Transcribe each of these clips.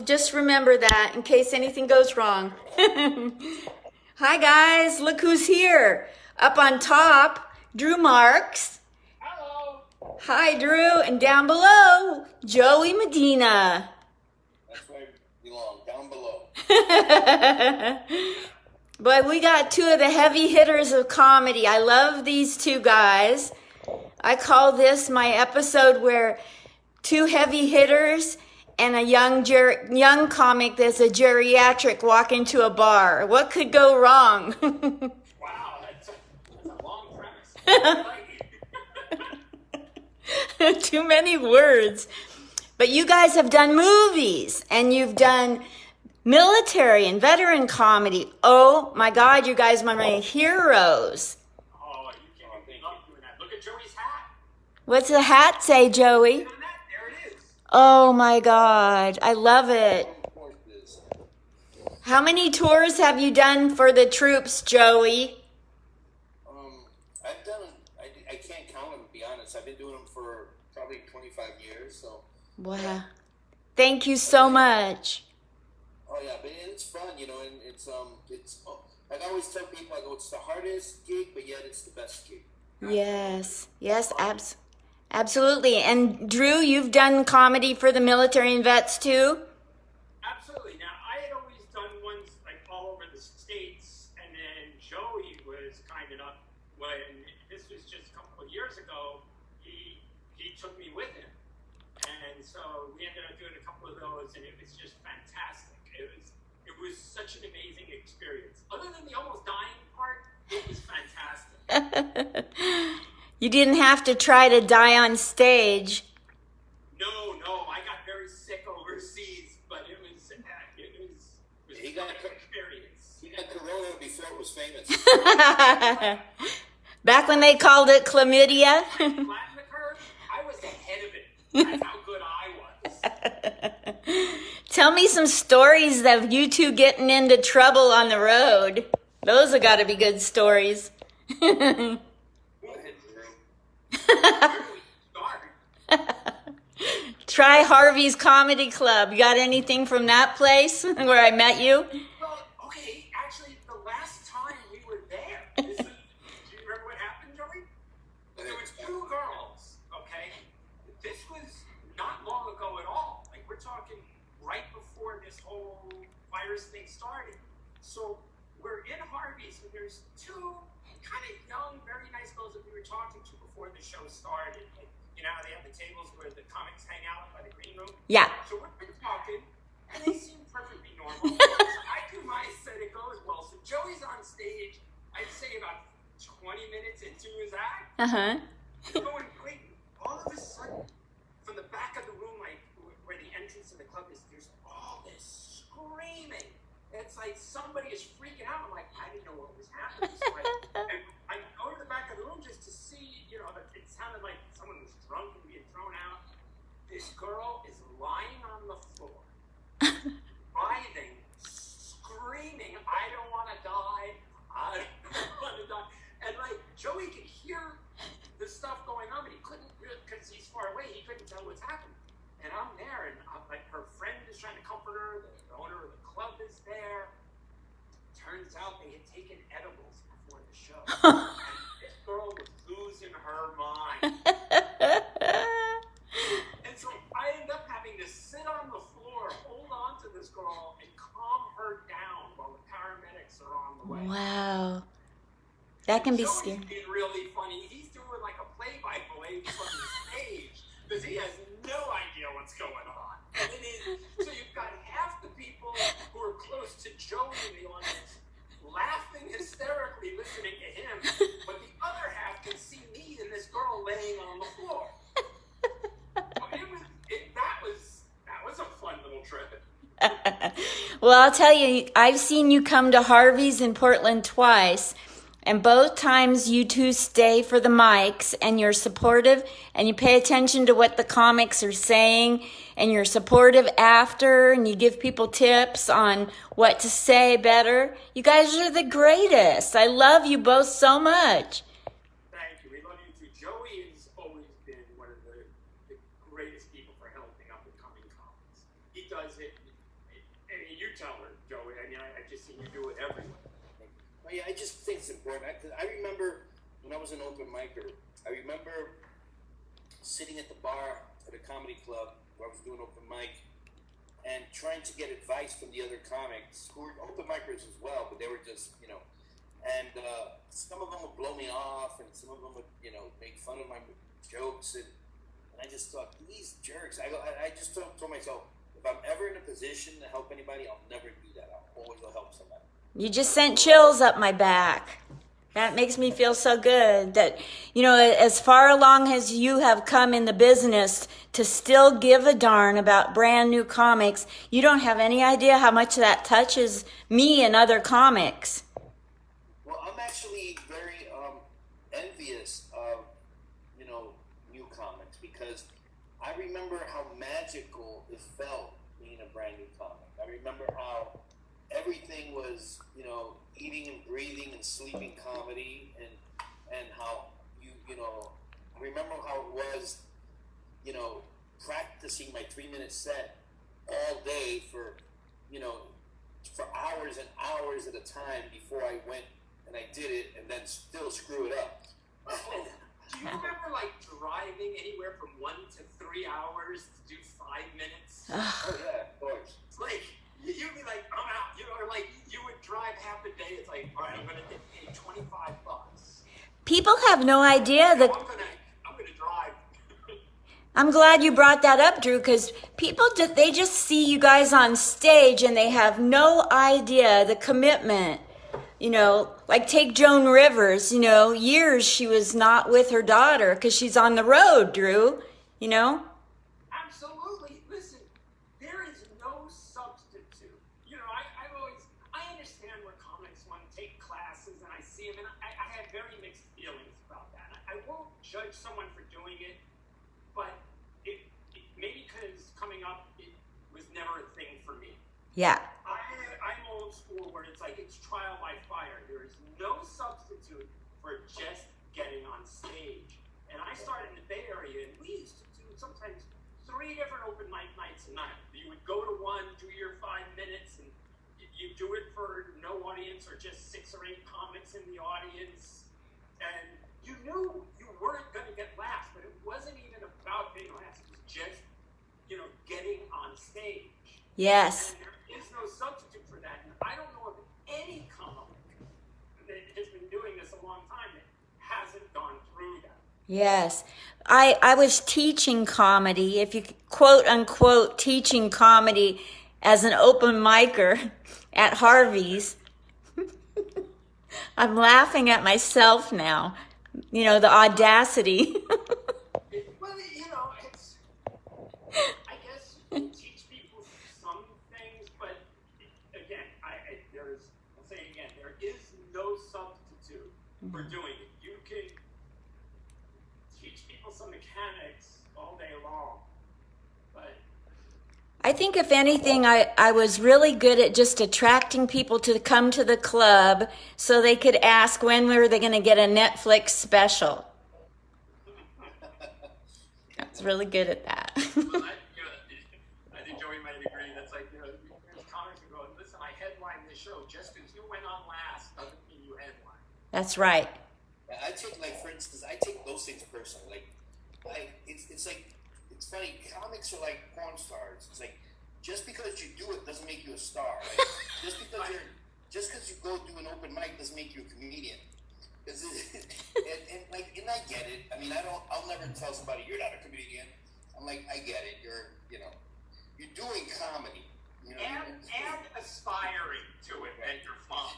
Just remember that in case anything goes wrong. Hi guys, look who's here. Up on top, Drew Marks. Hello. Hi Drew, and down below, Joey Medina. That's where you belong, down below. But we got two of the heavy hitters of comedy. I love these two guys. I call this my episode where two heavy hitters and a young comic that's a geriatric walk into a bar. What could go wrong? Wow, that's a long premise. Too many words. But you guys have done movies and you've done military and veteran comedy. Oh my God, you guys are my heroes. Oh, you can't think of doing that. Look at Joey's hat. What's the hat say, Joey? There it is. Oh my God, I love it. How many tours have you done for the troops, Joey? I've done, I can't count them, to be honest. I've been doing them for probably 25 years, so. Wow. Thank you so much. Oh yeah, but it's fun, you know, and it's like I always tell people, I go, it's the hardest gig, but yet it's the best gig. Yes, absolutely. And Drew, you've done comedy for the military and vets too? Absolutely. Now, I had always done ones like all over the States, and then Joey was kind enough, when this was just a couple of years ago, he took me with him. And so we ended up doing a couple of those, and it was just fantastic. It was such an amazing experience. Other than the almost dying part, it was fantastic. You didn't have to try to die on stage. No, I got very sick overseas, but it was an experience. He got corona before it was famous. Back when they called it chlamydia. Flatten the curve, I was ahead of it. That's how good I was. Tell me some stories of you two getting into trouble on the road. Those have got to be good stories. Where do we start? Try Harvey's Comedy Club. You got anything from that place where I met you? Well, okay, actually, the last time we were there, do you remember what happened, Joey? There was two girls, okay? This was not long ago at all. Like, we're talking right before this whole virus thing started. So we're in Harvey's, and there's two kind of young, very nice girls that we were talking to before the show started. Like, you know how they have the tables where the comics hang out by the green room? Yeah. So we're talking, and they seem perfectly normal. So I do my set, it goes well. So Joey's on stage, I'd say about 20 minutes into his act. Uh-huh. It's going great. All of a sudden, from the back of the room, like where the entrance of the club is, there's all this screaming. It's like somebody is freaking out. I'm like, I didn't know what was happening. So I go to the back of the room just to see, you know, it sounded like someone was drunk and being thrown out. This girl is lying on the floor, writhing, screaming, I don't want to die. I don't want to die. And like, Joey could hear the stuff going on, but he couldn't, because he's far away, he couldn't tell what's happening. And I'm there, and like her friend is trying to comfort her, the owner of the club is there. Turns out they had taken edibles before the show. And this girl was losing her mind. And so I end up having to sit on the floor, hold on to this girl, and calm her down while the paramedics are on the way. Wow. That can be Joey's scary. being really funny. He's doing like a play-by-play from the stage because he has no idea what's going on. And so you've got half the people who are close to Joey in the audience laughing hysterically listening to him, but the other half can see me and this girl laying on the floor. That was a fun little trip. Well, I'll tell you, I've seen you come to Harvey's in Portland twice, and both times you two stay for the mics, and you're supportive, and you pay attention to what the comics are saying, and you're supportive after, and you give people tips on what to say better. You guys are the greatest. I love you both so much. Thank you. We love you too. Joey has always been one of the greatest people for helping up and coming comics. He does it you tell her, Joey. I mean, I just seen you do it everywhere. Well, yeah, I just think it's important. I remember when I was an open micer, I remember sitting at the bar at a comedy club where I was doing open mic and trying to get advice from the other comics who were open micers as well, but they were just, and some of them would blow me off and some of them would, make fun of my jokes. And I just thought, these jerks. I just told myself, if I'm ever in a position to help anybody, I'll never do that. I'll always help somebody. You just sent chills up my back. That makes me feel so good that, as far along as you have come in the business to still give a darn about brand new comics, you don't have any idea how much that touches me and other comics. Well, I'm actually very envious of, new comics because I remember how magical it felt being a brand new comic. I remember how everything was, eating and breathing and sleeping comedy, and how I remember how it was, practicing my 3-minute set all day for hours and hours at a time before I went and I did it and then still screw it up. Do you remember driving anywhere from 1 to 3 hours to do 5 minutes? Oh yeah, of course. It's you'd be like, I'm out, or you would drive half a day. It's all right, I'm gonna get paid $25. People have no idea that. I'm gonna drive. I'm glad you brought that up, Drew, because people, they just see you guys on stage and they have no idea the commitment. Take Joan Rivers, years she was not with her daughter because she's on the road, Drew, Absolutely. Listen, there is no substitute. I understand where comics want to take classes and I see them and I have very mixed feelings about that. I won't judge someone for doing it, but it maybe because coming up, it was never a thing for me. Yeah. I'm old school where it's it's trial by fire. There is no substitute for just getting on stage. And I started in the Bay Area, and we used to do sometimes 3 different open mic nights a night. You would go to one, do your 5 minutes, and you do it for no audience or just 6 or 8 comics in the audience. And you knew you weren't going to get laughs, but it wasn't even about getting laughs. It was just, getting on stage. Yes. And there is no substitute for that. And I don't know of any comic that has been doing this a long time that hasn't gone through that. Yes. I was teaching comedy, if you quote unquote teaching comedy as an open micer at Harvey's. I'm laughing at myself now. The audacity. Well, it's, I guess you can teach people some things, but again, I'll say it again, there is no substitute for doing it. You can teach people some mechanics all day long, but I think if anything, I was really good at just attracting people to come to the club so they could ask when were they going to get a Netflix special. I was really good at that. well, I think Joey might agree. That's there's comics who go, listen, I headlined this show. Just because you went on last doesn't mean you headlined. That's right. I take, for instance, I take those things personally. It's funny, comics are like porn stars. It's just because you do it doesn't make you a star. Right? just because you go do an open mic doesn't make you a comedian. And I get it. I mean, I'll never tell somebody you're not a comedian. I'm I get it. You're doing comedy. And aspiring to it, and you're fun.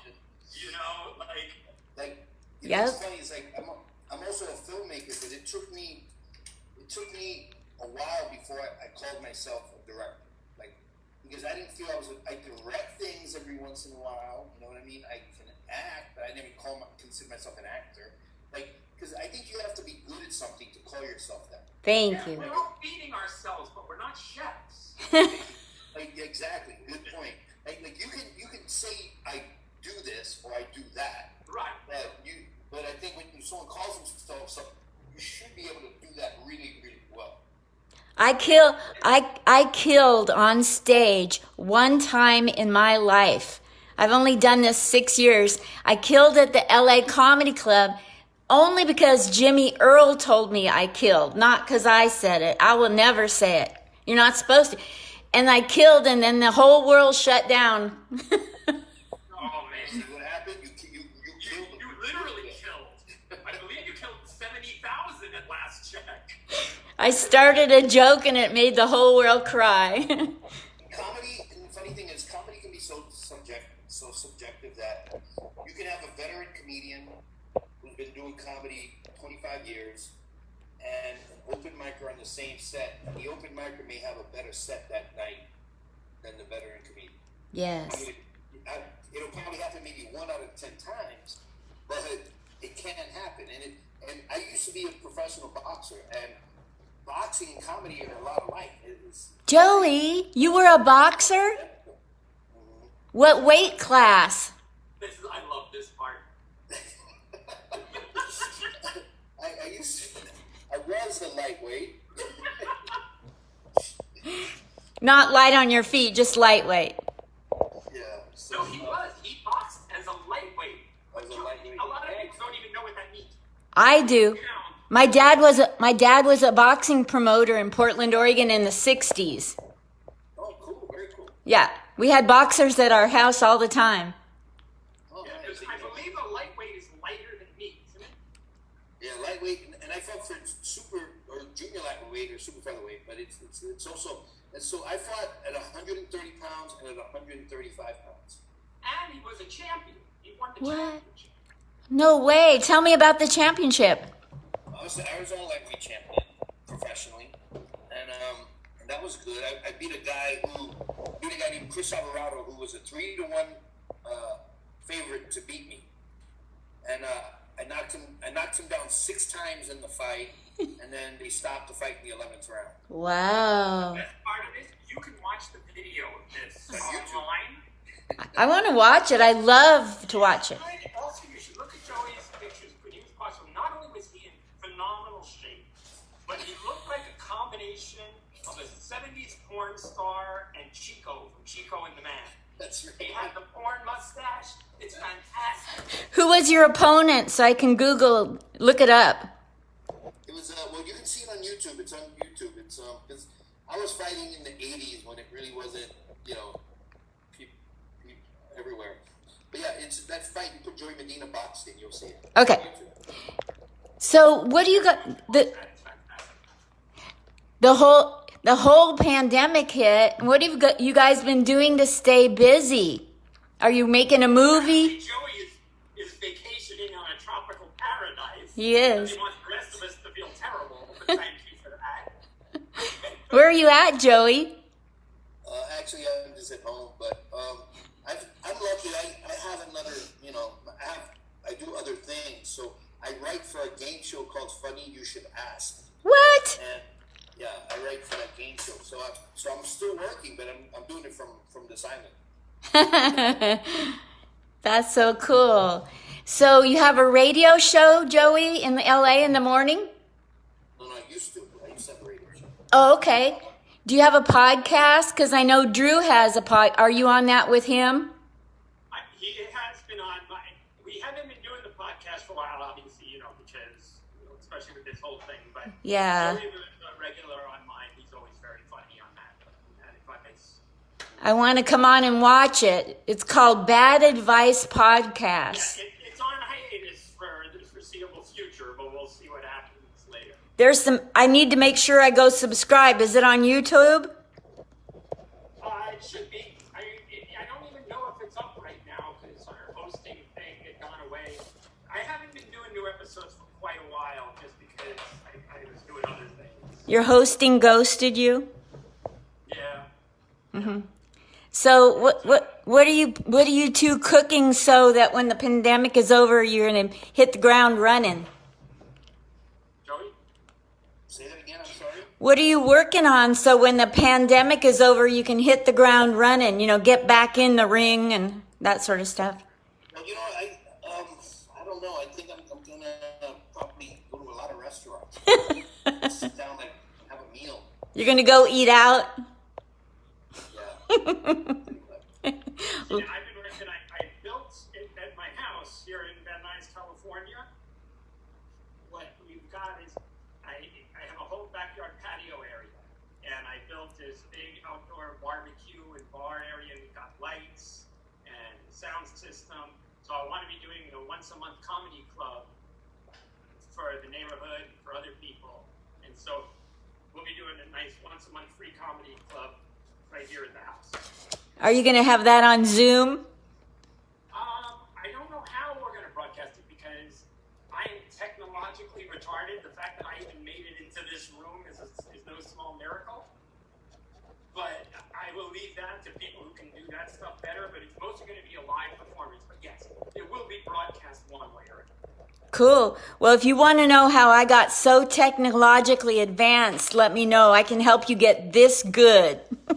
Yep. It's funny. It's I'm also a filmmaker, but it took me a while before I called myself a director. Because I didn't feel I direct things every once in a while. You know what I mean? I can act, but I never consider myself an actor. Because I think you have to be good at something to call yourself that. Thank you. We're all feeding ourselves, but we're not chefs. Exactly. Good point. You can say I do this or I do that. Right. But I think when someone calls themselves something, you should be able to do that really, really well. I killed on stage one time in my life. I've only done this 6 years. I killed at the LA Comedy Club only because Jimmy Earl told me I killed, not because I said it. I will never say it. You're not supposed to. And I killed, and then the whole world shut down. Oh man, See what happened? You killed them. you literally killed. I believe you killed 70,000 at last check. I started a joke, and it made the whole world cry. Comedy, and the funny thing is, comedy can be so subjective that you can have a veteran comedian who's been doing comedy 25 years and an open micer on the same set, and the open micer may have a better set that night than the veteran comedian. Yes. I mean, it'll probably happen maybe 1 out of 10 times, but it can happen. And I used to be a professional boxer, and boxing and comedy are a lot alike. Joey, you were a boxer? What weight class? I love this part. I was a lightweight. Not light on your feet, just lightweight. Yeah. So he boxed as a lightweight. As a lightweight. A lot of people don't even know what that means. I do. Down. My dad was a boxing promoter in Portland, Oregon in the 60s. Oh, cool. Very cool. Yeah, we had boxers at our house all the time. Oh, Yeah, nice. I believe a lightweight is lighter than meat, isn't it? Yeah, lightweight, and I fought for super or junior lightweight or super featherweight, but it's also, and so I fought at 130 pounds and at 135 pounds. And he was a champion. He won the What? championship. No way. Tell me about the championship. I was the Arizona lightweight champion professionally, and that was good. I beat a guy named Chris Alvarado, who was a 3-1 favorite to beat me, and I knocked him down 6 times in the fight, and then they stopped the fight in the 11th round. Wow. The best part of this, you can watch the video of this online. I want to watch it. I love to watch it. Also, you should look at Joey's pictures when he was possible. Not only was he in phenomenal shape, but he looked like a combination of a 70s porn star and Chico from Chico and the Man. That's right. He had the porn mustache. It's fantastic. Who was your opponent so I can look it up? It was well, you can see it on YouTube. It's on YouTube. It's because I was fighting in the 80s when it really wasn't, everywhere. But yeah, it's that fight. You put Joey Medina boxed in, you'll see it. Okay. It's on YouTube. So what do you got? It's fantastic. The whole pandemic hit. What have you guys been doing to stay busy? Are you making a movie? Joey is vacationing on a tropical paradise. He is. He wants the rest of us to feel terrible, but thank you for that. Where are you at, Joey? Actually, I'm just at home, but I'm lucky. I have another, I do other things. So I write for a game show called Funny You Should Ask. What? And yeah, I write for that game show. So I'm still working, but I'm doing it from this island. That's so cool. So you have a radio show, Joey, in LA in the morning? No, I used to. I used to have a radio show. Oh, okay. Do you have a podcast? Because I know Drew has a pod. Are you on that with him? He has been on. We haven't been doing the podcast for a while, obviously, because, especially with this whole thing. But Yeah. Joey was a regular on mine. He's always very funny on that. And I want to come on and watch it. It's called Bad Advice Podcast. yeah, it's on hiatus for the foreseeable future, but we'll see what happens later. I need to make sure I go subscribe. Is it on YouTube? It should be. I don't even know if it's up right now because our hosting thing had gone away. I haven't been doing new episodes for quite a while just because I was doing other things. Your hosting ghosted you? Yeah. Mm-hmm. So what are you two cooking so that when the pandemic is over, you're gonna hit the ground running? Joey? Say that again. I'm sorry. What are you working on so when the pandemic is over, you can hit the ground running? Get back in the ring and that sort of stuff. Well, I don't know. I think I'm gonna probably go to a lot of restaurants. Sit down and have a meal. You're gonna go eat out? Yeah. Yeah, I've been working. I built it at my house here in Van Nuys, California. What we've got is I have a whole backyard patio area, and I built this big outdoor barbecue and bar area. We've got lights and sound system. So I want to be doing a once a month comedy club for the neighborhood, for other people, and so we'll be doing a nice once a month free comedy club right here at the house. Are you gonna have that on Zoom? I don't know how we're going to broadcast it because I am technologically retarded. The fact that I even made it into this room is no small miracle. But I will leave that to people who can do that stuff better. But it's mostly going to be a live performance. But yes, it will be broadcast one way or another. Cool. Well, if you want to know how I got so technologically advanced, let me know. I can help you get this good. All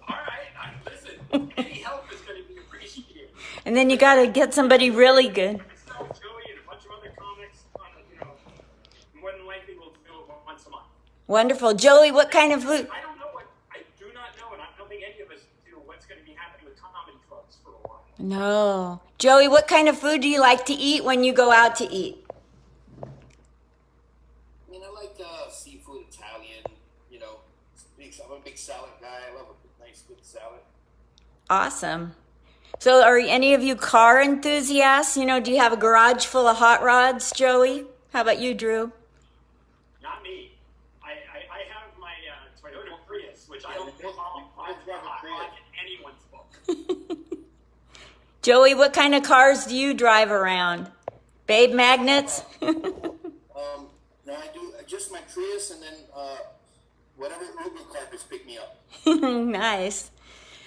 right. Listen, any help is going to be appreciated. And then you got to get somebody really good. Myself, Joey, and a bunch of other comics, more than likely we'll do it once a month. Wonderful. Joey, what kind of food? I don't know I do not know, and I don't think any of us do what's going to be happening with comedy clubs for a while. No. Joey, what kind of food do you like to eat when you go out to eat? I mean, I like seafood, Italian. I'm a big salad guy. I love a nice, good salad. Awesome. So are any of you car enthusiasts? Do you have a garage full of hot rods, Joey? How about you, Drew? Not me. I have my Toyota Prius, which I don't qualify for hot rod in anyone's book. Joey, what kind of cars do you drive around? Babe magnets? No, I do just my Prius, and then whatever Uber car just pick me up. Nice.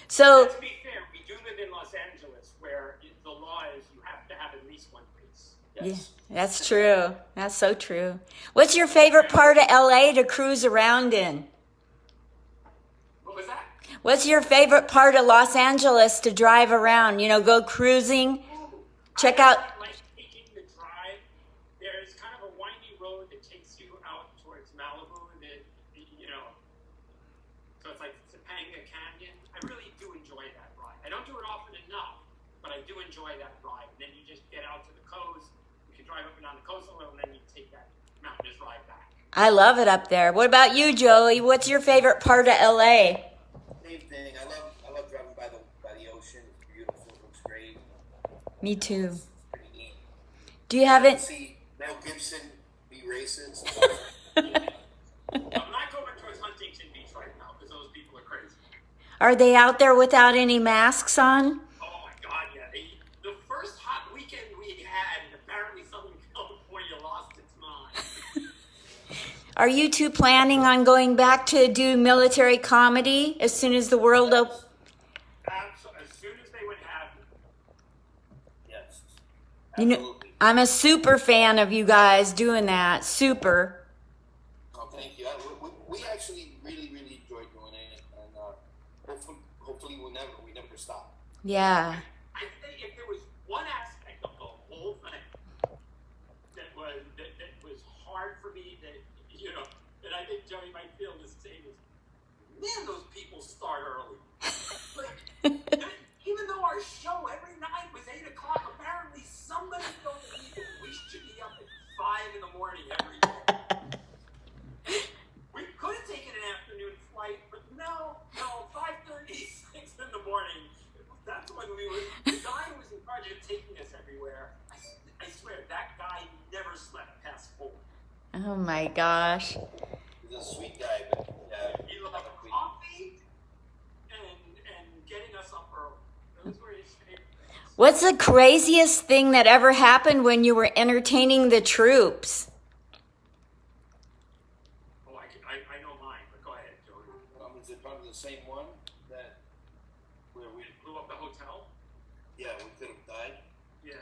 So, To be fair, we do live in Los Angeles, where the law is you have to have at least one Prius. Yes. yeah, that's true. That's so true. What's your favorite part of LA to cruise around in? What was that? What's your favorite part of Los Angeles to drive around? Go cruising? Check out. I like taking the drive. There's kind of a windy road that takes you out towards Malibu. So it's like Topanga Canyon. I really do enjoy that ride. I don't do it often enough, but I do enjoy that ride. And then you just get out to the coast. You can drive up and down the coastal, and then you take that mountainous ride back. I love it up there. What about you, Joey? What's your favorite part of LA? Same thing. I love driving by the ocean. It's beautiful. It looks great. Me too. It's pretty neat. Do you have it? See Mel Gibson be racist. I'm not going towards Huntington Beach right now because those people are crazy. Are they out there without any masks on? Oh my God, yeah. The first hot weekend we had, apparently Southern California lost its mind. Are you two planning on going back to do military comedy as soon as the world opens? As soon as they would have me. Yes. Absolutely. I'm a super fan of you guys doing that. Super. Oh, thank you. We actually really enjoy doing it, and hopefully we never stop. Yeah. I think if there was one aspect of the whole thing that was hard for me, that I think Joey might feel the same as, man, those people start early. Even though our show every night was 8 o'clock, apparently somebody felt the need that we should be up at 5 in the morning every day. We could have taken an afternoon flight, but no, 5:30, 6 in the morning. That's when the guy who was in charge of taking us everywhere, I swear, that guy never slept past 4. Oh my gosh. He's a sweet guy, but He loved coffee and getting us up early. Those were his favorite things. What's the craziest thing that ever happened when you were entertaining the troops? Oh, I know mine, but go ahead, Joey. is it probably the same one where we Blew up the hotel? we could have died? Yeah.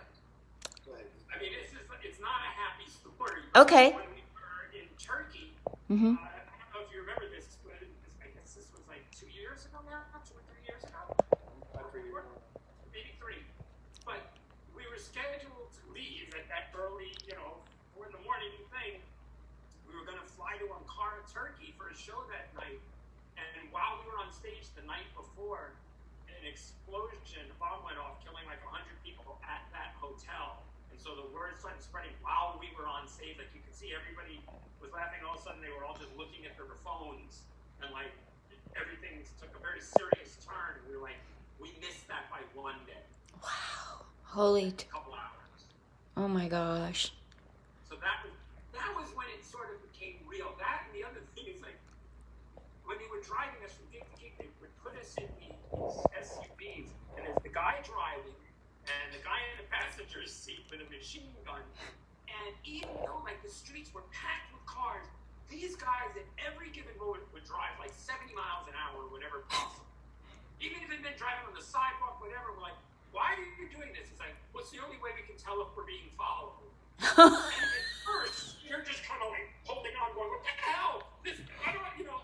Go ahead. I mean, it's not a happy story. Okay. When we were in Turkey, Mm-hmm. I don't know if you remember this, but I guess this was like 2 years ago now, 2 or 3 years ago. Maybe 3. But we were scheduled to leave at that early, 4 in the morning thing. We were going to fly to Ankara, Turkey for a show that night. explosion, a bomb went off, killing like 100 people at that hotel. And so the word started spreading while we were on stage. Like, you could see everybody was laughing. All of a sudden, they were all just looking at their phones, and like everything took a very serious turn. And we were like, we missed that by one day. Wow. Holy. A couple hours. Oh my gosh. So that was when it sort of became real. That and the other thing is, like, when they were driving us from gig to gig, they would put us in these SUVs, and there's the guy driving and the guy in the passenger seat with a machine gun. And even though like the streets were packed with cars, these guys at every given moment would drive like 70 miles an hour, whenever possible. Even if they'd been driving on the sidewalk, whatever, we're like, why are you doing this? It's like, well, it's the only way we can tell if we're being followed. And at first, you're just kind of like holding on, going, what the hell? This, I don't, it was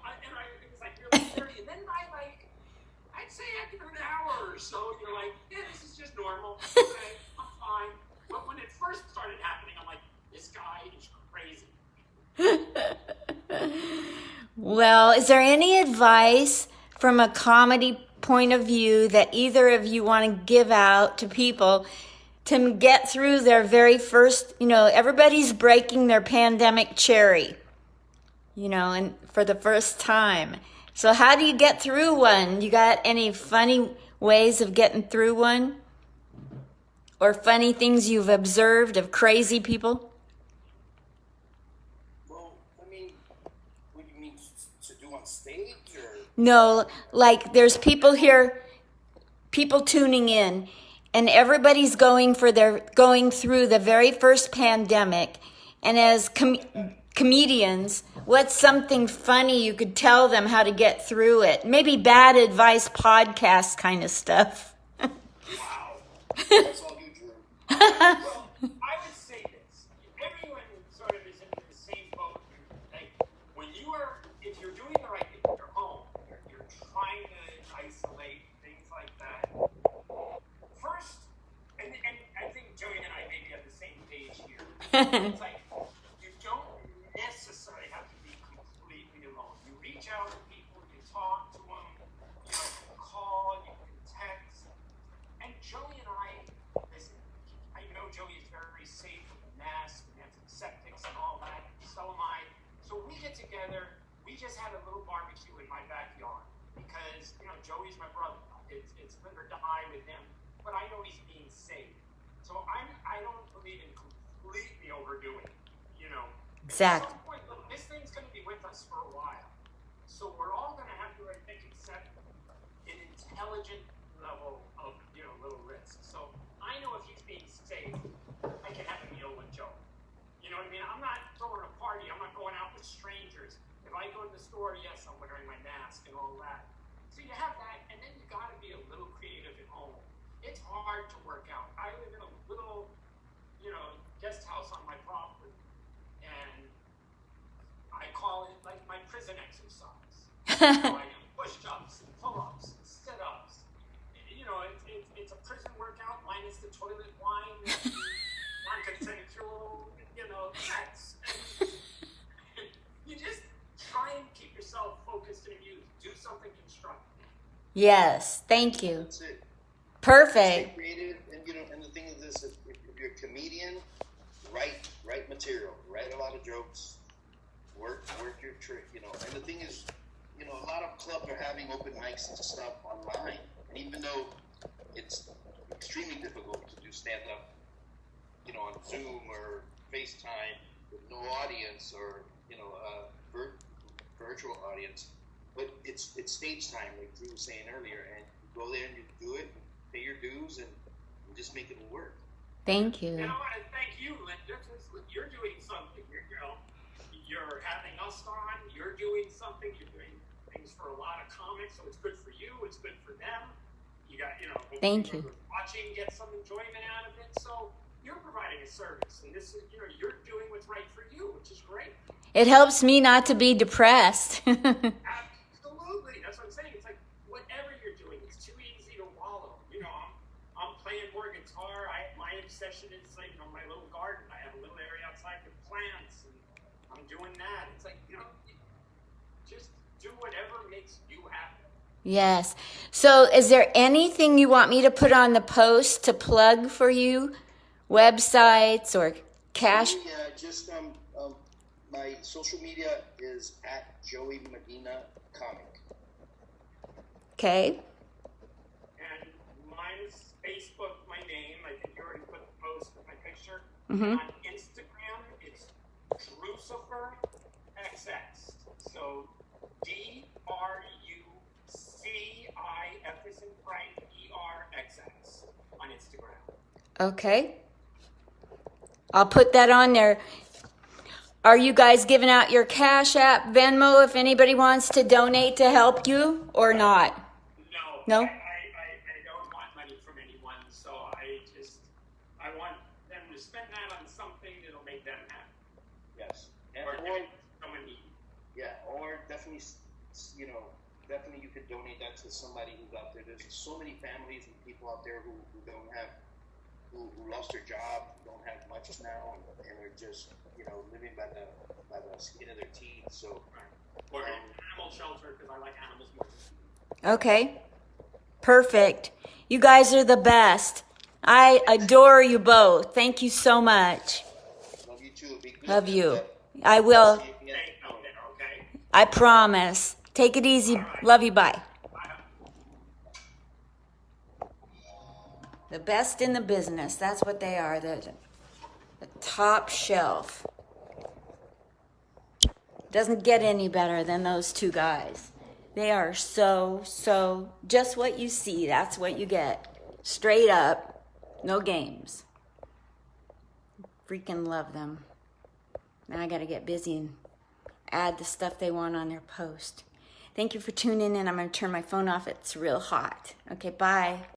like really scary. And then I'd say after an hour or so, you're like, yeah, this is just normal. Okay, I'm fine. But when it first started happening, I'm like, this guy is crazy. Well, is there any advice from a comedy point of view that either of you want to give out to people to get through their very first, everybody's breaking their pandemic cherry, and for the first time. So how do you get through one? You got any funny ways of getting through one? Or funny things you've observed of crazy people? Well, I mean, what do you mean to do on stage, or? No, like there's people here, people tuning in, and everybody's going through the very first pandemic. And as comedians, what's something funny you could tell them how to get through it? Maybe bad advice podcast kind of stuff. Wow. That's all you, Drew. Well, I would say this. Everyone sort of is in the same boat. Like, if you're doing the right thing at your home, you're trying to isolate, things like that. First, and I think Joey and I maybe have the same page here. It's like, you don't necessarily have to be completely alone. You reach out to people, you talk to them, you can call, you can text. And Joey and I, listen, I know Joey is very safe with the mask and antiseptics and all that. So am I. So we get together. We just had a little barbecue in my backyard because, Joey's my brother. It's live or die with him. But I know he's being safe. So I don't believe in completely overdoing it, Exactly. At some point, look, this thing's going to be with us for a while. So we're all going to have to, I think, accept an intelligent level of, little risk. So I know if he's being safe, I can have a meal with Joe. You know what I mean? I'm not throwing a party. I'm not going out with strangers. If I go to the store, yes, I'm wearing my mask and all that. So you have that, and then you got to be a little creative at home. It's hard to work out. I live in a little, guest house on my property, and I call it like my prison exercise. So I do push-ups and pull-ups and sit-ups. It's a prison workout minus the toilet wine, non-consensual, sex. You just try and keep yourself focused and amused. Do something constructive. Yes, thank you. That's it. Perfect. Stay creative, and the thing is this: if you're a comedian, write material, write a lot of jokes, work your trick, And the thing is, a lot of clubs are having open mics and stuff online, and even though it's extremely difficult to do stand-up, on Zoom or FaceTime with no audience or virtual audience, but it's stage time, like Drew was saying earlier, and you go there and you do it, pay your dues, and just make it work. Thank you. And I want to thank you, Linda. You're doing something. You're having us on. You're doing something. You're doing things for a lot of comics, so it's good for you. It's good for them. You got, Thank you. Watching, get some enjoyment out of it. So you're providing a service, and this is, you're doing what's right for you, which is great. It helps me not to be depressed. Absolutely. That's what I'm saying. It's like whatever you're doing, it's too easy to wallow. I'm playing more guitar. My obsession is like, my little garden. I have a little area outside with plants, and I'm doing that. It's like, just do whatever makes you happy. Yes. So is there anything you want me to put on the post to plug for you? Websites or cash? Yeah, just my social media is at Joey Medina Comic. Okay. And mine's Facebook, my name. I think you already put the post with my picture. Mm-hmm. On Instagram, it's Drucifer XX. So DRUCIF as in Frank ERXX on Instagram. Okay. I'll put that on there. Are you guys giving out your Cash App, Venmo, if anybody wants to donate to help you or not? No. No? I don't want money from anyone, so I want them to spend that on something that'll make them happy. Yes. Or give it to someone needy. Yeah, or definitely, definitely you could donate that to somebody who's out there. There's so many families and people out there who don't have, who lost their job, who don't have much now, and are just, living by the skin of their teeth. So, Or an animal shelter, because I like animals more. Okay. Perfect. You guys are the best. I adore you both. Thank you so much. Love you too. Be good. Love you. I will. Stay out there, okay? I promise. Take it easy. Love you. Bye. The best in the business. That's what they are. The top shelf. Doesn't get any better than those two guys. They are so, just what you see. That's what you get. Straight up. No games. Freaking love them. Now I got to get busy and add the stuff they want on their post. Thank you for tuning in. I'm going to turn my phone off. It's real hot. Okay, bye.